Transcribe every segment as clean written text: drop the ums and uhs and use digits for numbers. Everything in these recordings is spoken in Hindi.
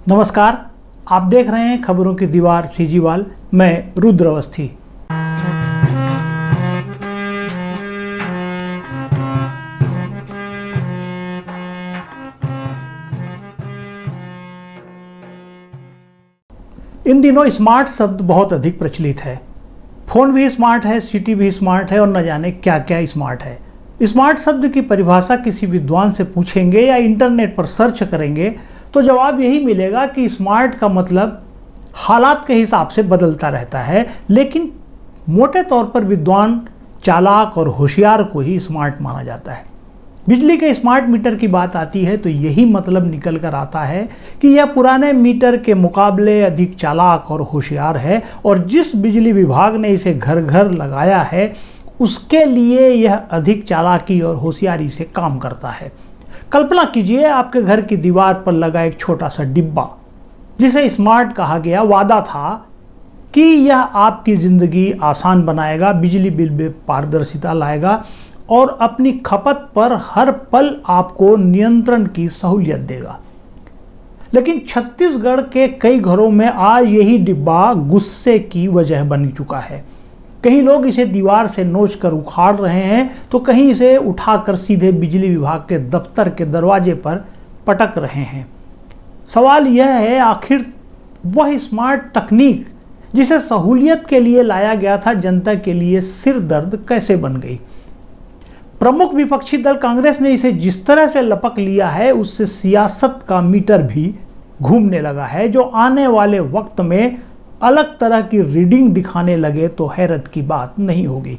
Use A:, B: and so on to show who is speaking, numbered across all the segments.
A: नमस्कार, आप देख रहे हैं खबरों की दीवार सीजीवाल। मैं रुद्र अवस्थी। इन दिनों स्मार्ट शब्द बहुत अधिक प्रचलित है। फोन भी स्मार्ट है, सिटी भी स्मार्ट है और न जाने क्या क्या स्मार्ट है। स्मार्ट शब्द की परिभाषा किसी विद्वान से पूछेंगे या इंटरनेट पर सर्च करेंगे तो जवाब यही मिलेगा कि स्मार्ट का मतलब हालात के हिसाब से बदलता रहता है, लेकिन मोटे तौर पर विद्वान, चालाक और होशियार को ही स्मार्ट माना जाता है। बिजली के स्मार्ट मीटर की बात आती है तो यही मतलब निकल कर आता है कि यह पुराने मीटर के मुकाबले अधिक चालाक और होशियार है और जिस बिजली विभाग ने इसे घर घर लगाया है उसके लिए यह अधिक चालाकी और होशियारी से काम करता है। कल्पना कीजिए, आपके घर की दीवार पर लगा एक छोटा सा डिब्बा जिसे स्मार्ट कहा गया। वादा था कि यह आपकी ज़िंदगी आसान बनाएगा, बिजली बिल में पारदर्शिता लाएगा और अपनी खपत पर हर पल आपको नियंत्रण की सहूलियत देगा। लेकिन छत्तीसगढ़ के कई घरों में आज यही डिब्बा गुस्से की वजह बन चुका है। कहीं लोग इसे दीवार से नोच कर उखाड़ रहे हैं तो कहीं इसे उठाकर सीधे बिजली विभाग के दफ्तर के दरवाजे पर पटक रहे हैं। सवाल यह है, आखिर वह स्मार्ट तकनीक जिसे सहूलियत के लिए लाया गया था, जनता के लिए सिर दर्द कैसे बन गई? प्रमुख विपक्षी दल कांग्रेस ने इसे जिस तरह से लपक लिया है उससे सियासत का मीटर भी घूमने लगा है, जो आने वाले वक्त में अलग तरह की रीडिंग दिखाने लगे तो हैरत की बात नहीं होगी।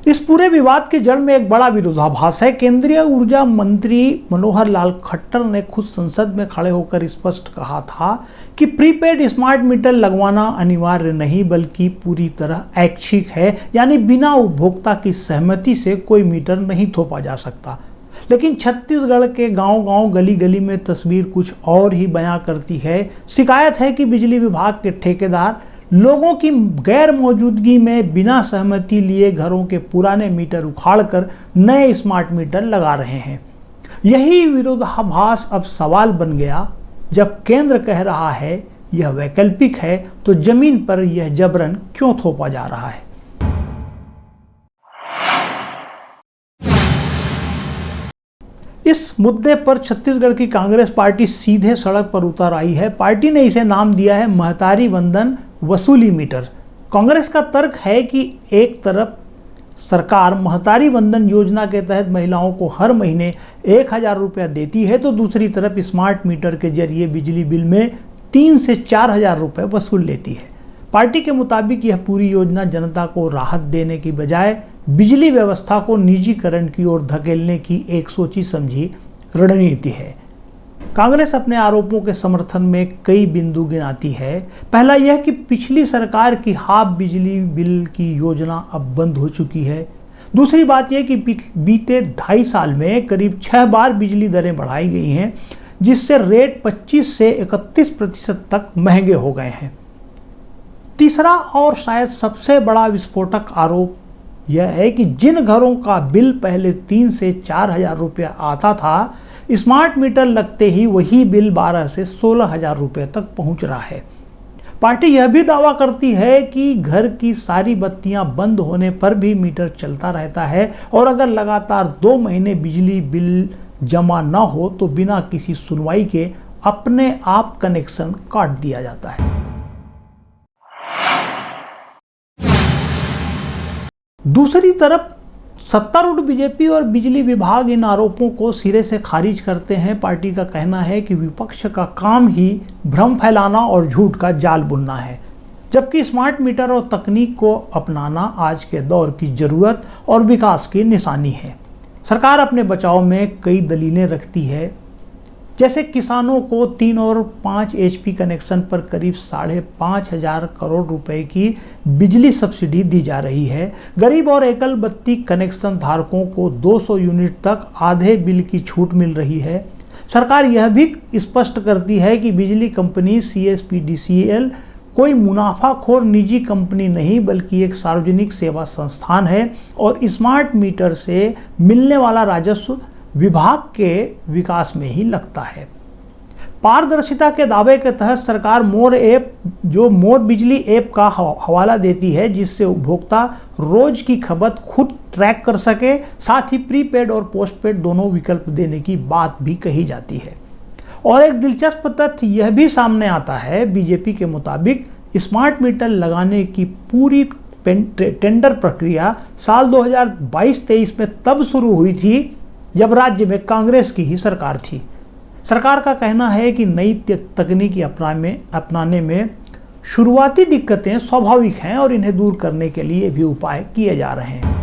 A: इस पूरे विवाद की जड़ में एक बड़ा विरोधाभास है। केंद्रीय ऊर्जा मंत्री मनोहर लाल खट्टर ने खुद संसद में खड़े होकर स्पष्ट कहा था कि प्रीपेड स्मार्ट मीटर लगवाना अनिवार्य नहीं बल्कि पूरी तरह ऐच्छिक है, यानी बिना उपभोक्ता की सहमति से कोई मीटर नहीं थोपा जा सकता। लेकिन छत्तीसगढ़ के गांव-गांव, गली-गली में तस्वीर कुछ और ही बयां करती है। शिकायत है कि बिजली विभाग के ठेकेदार लोगों की गैर मौजूदगी में बिना सहमति लिए घरों के पुराने मीटर उखाड़कर नए स्मार्ट मीटर लगा रहे हैं। यही विरोधाभास अब सवाल बन गया। जब केंद्र कह रहा है यह वैकल्पिक है तो जमीन पर यह जबरन क्यों थोपा जा रहा है? इस मुद्दे पर छत्तीसगढ़ की कांग्रेस पार्टी सीधे सड़क पर उतर आई है। पार्टी ने इसे नाम दिया है महतारी वंदन वसूली मीटर। कांग्रेस का तर्क है कि एक तरफ सरकार महतारी वंदन योजना के तहत महिलाओं को हर महीने 1000 रुपया देती है तो दूसरी तरफ स्मार्ट मीटर के जरिए बिजली बिल में 3 से 4000 रुपये वसूल लेती है। पार्टी के मुताबिक यह पूरी योजना जनता को राहत देने की बजाय बिजली व्यवस्था को निजीकरण की ओर धकेलने की एक सोची समझी रणनीति है। कांग्रेस अपने आरोपों के समर्थन में कई बिंदु गिनाती है। पहला यह कि पिछली सरकार की हाफ बिजली बिल की योजना अब बंद हो चुकी है। दूसरी बात यह कि बीते 2.5 साल में करीब 6 बार बिजली दरें बढ़ाई गई हैं, जिससे रेट 25 से 31% तक महंगे हो गए हैं। तीसरा और शायद सबसे बड़ा विस्फोटक आरोप यह है कि जिन घरों का बिल पहले 3 से 4000 रुपया आता था, स्मार्ट मीटर लगते ही वही बिल 12 से 16000 रुपये तक पहुंच रहा है। पार्टी यह भी दावा करती है कि घर की सारी बत्तियां बंद होने पर भी मीटर चलता रहता है और अगर लगातार 2 महीने बिजली बिल जमा न हो तो बिना किसी सुनवाई के अपने आप कनेक्शन काट दिया जाता है। दूसरी तरफ सत्तारूढ़ बीजेपी और बिजली विभाग इन आरोपों को सिरे से खारिज करते हैं। पार्टी का कहना है कि विपक्ष का काम ही भ्रम फैलाना और झूठ का जाल बुनना है, जबकि स्मार्ट मीटर और तकनीक को अपनाना आज के दौर की जरूरत और विकास की निशानी है। सरकार अपने बचाव में कई दलीलें रखती है, जैसे किसानों को 3 और 5 HP कनेक्शन पर करीब 5,500 करोड़ रुपए की बिजली सब्सिडी दी जा रही है। गरीब और एकल बत्ती कनेक्शन धारकों को 200 यूनिट तक आधे बिल की छूट मिल रही है। सरकार यह भी स्पष्ट करती है कि बिजली कंपनी CSPDCL कोई मुनाफाखोर निजी कंपनी नहीं बल्कि एक सार्वजनिक सेवा संस्थान है और स्मार्ट मीटर से मिलने वाला राजस्व विभाग के विकास में ही लगता है। पारदर्शिता के दावे के तहत सरकार मोर ऐप जो मोर बिजली ऐप का हवाला देती है, जिससे उपभोक्ता रोज की खपत खुद ट्रैक कर सके। साथ ही प्रीपेड और पोस्टपेड दोनों विकल्प देने की बात भी कही जाती है। और एक दिलचस्प तथ्य यह भी सामने आता है, बीजेपी के मुताबिक स्मार्ट मीटर लगाने की पूरी टेंडर प्रक्रिया साल 2022-23 में तब शुरू हुई थी जब राज्य में कांग्रेस की ही सरकार थी। सरकार का कहना है कि नई तकनीकी अपनाने में शुरुआती दिक्कतें स्वाभाविक हैं और इन्हें दूर करने के लिए भी उपाय किए जा रहे हैं।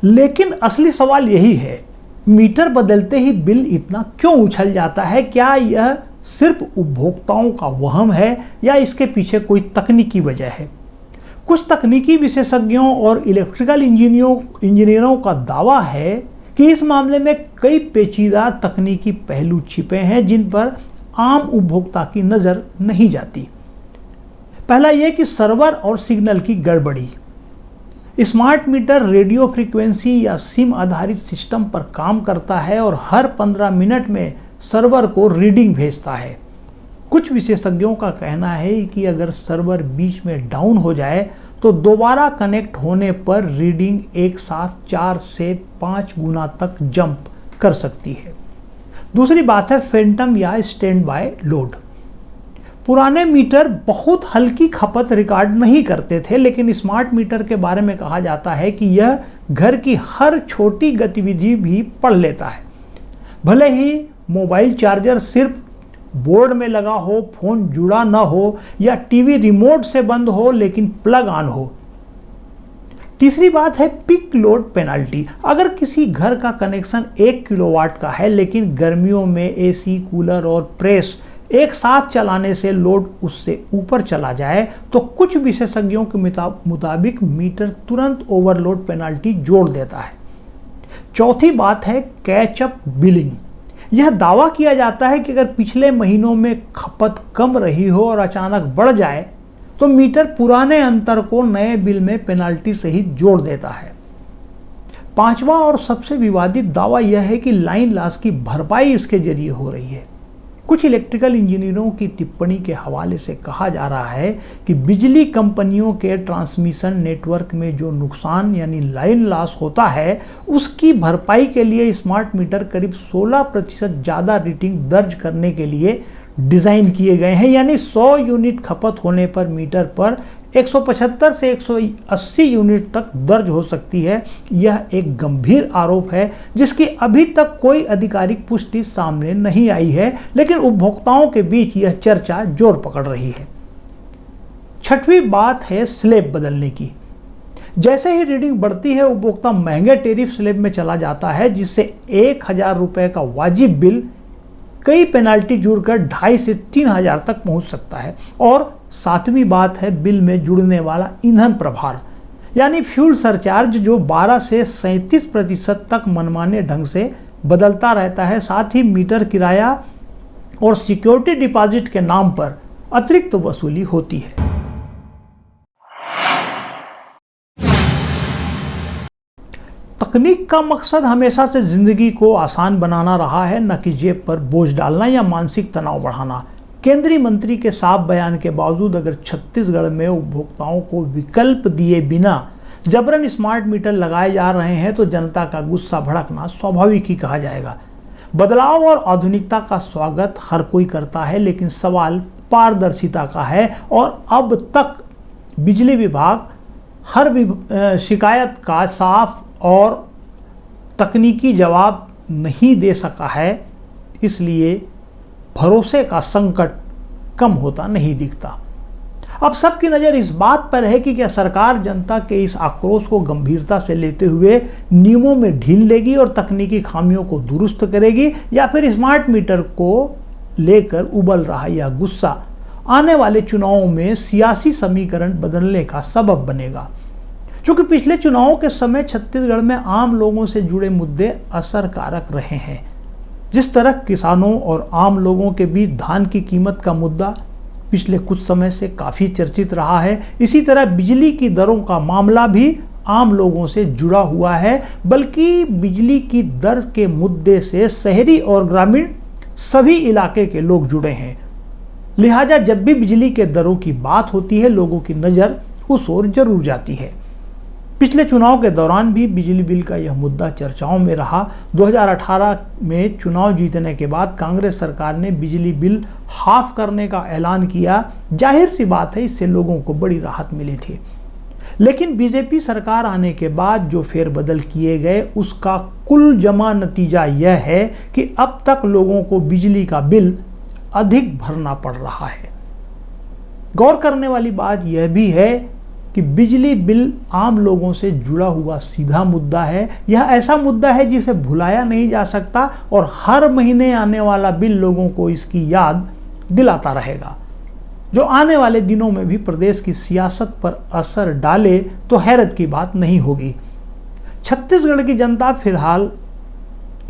A: लेकिन असली सवाल यही है, मीटर बदलते ही बिल इतना क्यों उछल जाता है? क्या यह सिर्फ उपभोक्ताओं का वहम है या इसके पीछे कोई तकनीकी वजह है? कुछ तकनीकी विशेषज्ञों और इलेक्ट्रिकल इंजीनियरों का दावा है कि इस मामले में कई पेचीदा तकनीकी पहलू छिपे हैं जिन पर आम उपभोक्ता की नज़र नहीं जाती। पहला यह कि सर्वर और सिग्नल की गड़बड़ी। स्मार्ट मीटर रेडियो फ्रीक्वेंसी या सिम आधारित सिस्टम पर काम करता है और हर 15 मिनट में सर्वर को रीडिंग भेजता है। कुछ विशेषज्ञों का कहना है कि अगर सर्वर बीच में डाउन हो जाए तो दोबारा कनेक्ट होने पर रीडिंग एक साथ 4 से 5 गुना तक जंप कर सकती है। दूसरी बात है फैंटम या स्टैंड बाय लोड। पुराने मीटर बहुत हल्की खपत रिकॉर्ड नहीं करते थे, लेकिन स्मार्ट मीटर के बारे में कहा जाता है कि यह घर की हर छोटी गतिविधि भी पढ़ लेता है। भले ही मोबाइल चार्जर सिर्फ बोर्ड में लगा हो, फोन जुड़ा ना हो या टीवी रिमोट से बंद हो लेकिन प्लग ऑन हो। तीसरी बात है पीक लोड पेनल्टी। अगर किसी घर का कनेक्शन 1 किलोवाट का है लेकिन गर्मियों में एसी, कूलर और प्रेस एक साथ चलाने से लोड उससे ऊपर चला जाए तो कुछ विशेषज्ञों के मुताबिक मीटर तुरंत ओवरलोड पेनल्टी जोड़ देता है। चौथी बात है कैचअप बिलिंग। यह दावा किया जाता है कि अगर पिछले महीनों में खपत कम रही हो और अचानक बढ़ जाए तो मीटर पुराने अंतर को नए बिल में पेनल्टी सहित जोड़ देता है। पांचवा और सबसे विवादित दावा यह है कि लाइन लॉस की भरपाई इसके जरिए हो रही है। कुछ इलेक्ट्रिकल इंजीनियरों की टिप्पणी के हवाले से कहा जा रहा है कि बिजली कंपनियों के ट्रांसमिशन नेटवर्क में जो नुकसान यानी लाइन लॉस होता है उसकी भरपाई के लिए स्मार्ट मीटर करीब 16% ज़्यादा रीडिंग दर्ज करने के लिए डिज़ाइन किए गए हैं। यानी 100 यूनिट खपत होने पर मीटर पर 175 से 180 यूनिट तक दर्ज हो सकती है। यह एक गंभीर आरोप है जिसकी अभी तक कोई आधिकारिक पुष्टि सामने नहीं आई है, लेकिन उपभोक्ताओं के बीच यह चर्चा जोर पकड़ रही है। छठवीं बात है स्लैब बदलने की। जैसे ही रीडिंग बढ़ती है उपभोक्ता महंगे टैरिफ स्लैब में चला जाता है, जिससे 1000 रुपये का वाजिब बिल कई पेनाल्टी जुड़कर 2500 से 3000 तक पहुंच सकता है। और सातवीं बात है बिल में जुड़ने वाला ईंधन प्रभार यानी फ्यूल सरचार्ज, जो 12 से 37% तक मनमाने ढंग से बदलता रहता है। साथ ही मीटर किराया और सिक्योरिटी डिपॉजिट के नाम पर अतिरिक्त वसूली होती है। तकनीक का मकसद हमेशा से जिंदगी को आसान बनाना रहा है, न कि जेब पर बोझ डालना या मानसिक तनाव बढ़ाना। केंद्रीय मंत्री के साफ बयान के बावजूद अगर छत्तीसगढ़ में उपभोक्ताओं को विकल्प दिए बिना जबरन स्मार्ट मीटर लगाए जा रहे हैं तो जनता का गुस्सा भड़कना स्वाभाविक ही कहा जाएगा। बदलाव और आधुनिकता का स्वागत हर कोई करता है, लेकिन सवाल पारदर्शिता का है और अब तक बिजली विभाग हर शिकायत का साफ और तकनीकी जवाब नहीं दे सका है। इसलिए भरोसे का संकट कम होता नहीं दिखता। अब सबकी नज़र इस बात पर है कि क्या सरकार जनता के इस आक्रोश को गंभीरता से लेते हुए नियमों में ढील देगी और तकनीकी खामियों को दुरुस्त करेगी, या फिर स्मार्ट मीटर को लेकर उबल रहा यह गुस्सा आने वाले चुनावों में सियासी समीकरण बदलने का सबब बनेगा। चूंकि पिछले चुनावों के समय छत्तीसगढ़ में आम लोगों से जुड़े मुद्दे असरकारक रहे हैं। जिस तरह किसानों और आम लोगों के बीच धान की कीमत का मुद्दा पिछले कुछ समय से काफ़ी चर्चित रहा है, इसी तरह बिजली की दरों का मामला भी आम लोगों से जुड़ा हुआ है। बल्कि बिजली की दर के मुद्दे से शहरी और ग्रामीण सभी इलाके के लोग जुड़े हैं। लिहाजा जब भी बिजली के दरों की बात होती है, लोगों की नज़र उस ओर जरूर जाती है। पिछले चुनाव के दौरान भी बिजली बिल का यह मुद्दा चर्चाओं में रहा। 2018 में चुनाव जीतने के बाद कांग्रेस सरकार ने बिजली बिल हाफ करने का ऐलान किया। जाहिर सी बात है, इससे लोगों को बड़ी राहत मिली थी। लेकिन बीजेपी सरकार आने के बाद जो फेरबदल किए गए, उसका कुल जमा नतीजा यह है कि अब तक लोगों को बिजली का बिल अधिक भरना पड़ रहा है। गौर करने वाली बात यह भी है कि बिजली बिल आम लोगों से जुड़ा हुआ सीधा मुद्दा है। यह ऐसा मुद्दा है जिसे भुलाया नहीं जा सकता और हर महीने आने वाला बिल लोगों को इसकी याद दिलाता रहेगा, जो आने वाले दिनों में भी प्रदेश की सियासत पर असर डाले तो हैरत की बात नहीं होगी। छत्तीसगढ़ की जनता फिलहाल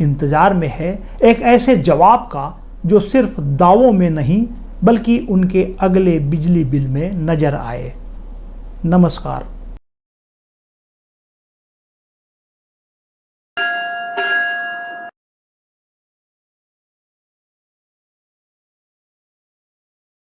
A: इंतजार में है एक ऐसे जवाब का जो सिर्फ दावों में नहीं बल्कि उनके अगले बिजली बिल में नजर आए। नमस्कार।